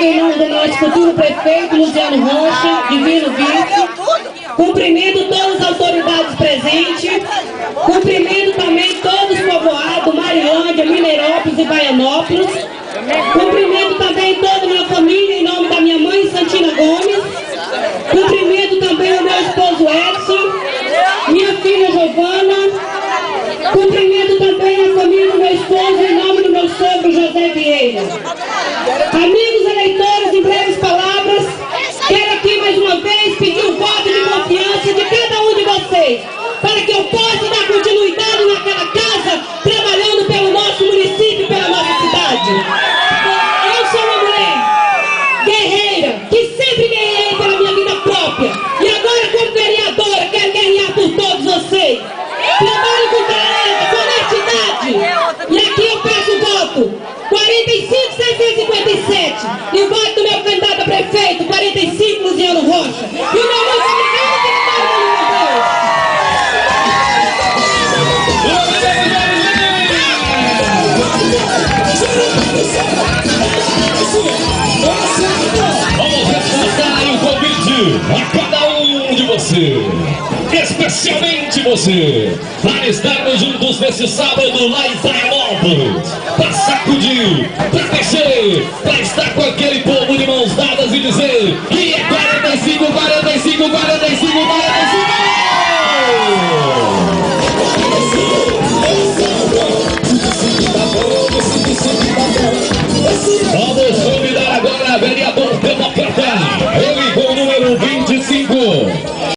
em nome do nosso futuro prefeito, Luciano Rocha, divino vice. Cumprimento todas as autoridades presentes. Cumprimento também todos os povoados, Marilândia, Mineirópolis e Baianópolis. Cumprimento também toda a minha família, em nome da minha mãe, Santina Gomes. Cumprimento também o meu esposo Edson, minha filha Giovana. Cumprimento também a família do meu esposo, em nome do meu sogro José Vieira. Amigos eleitores, em breves palavras, quero aqui mais uma vez pedir o voto de confiança de cada um de vocês, para que eu possa dar continuidade naquela casa, trabalhando pelo nosso município e pela nossa cidade. Eu sou uma mulher guerreira, que sempre guerrei pela minha vida própria, e agora como vereadora quero guerrear por todos vocês. Trabalho com clareza, com honestidade, e aqui eu peço o voto 45.657, e o voto do meu candidato a prefeito 45, Luciano Rocha, e o meu nome Vamos reforçar aí o convite a cada um de vocês, especialmente você, para estarmos juntos nesse sábado lá em Baianópolis, para sacudir, para mexer, para estar com aquele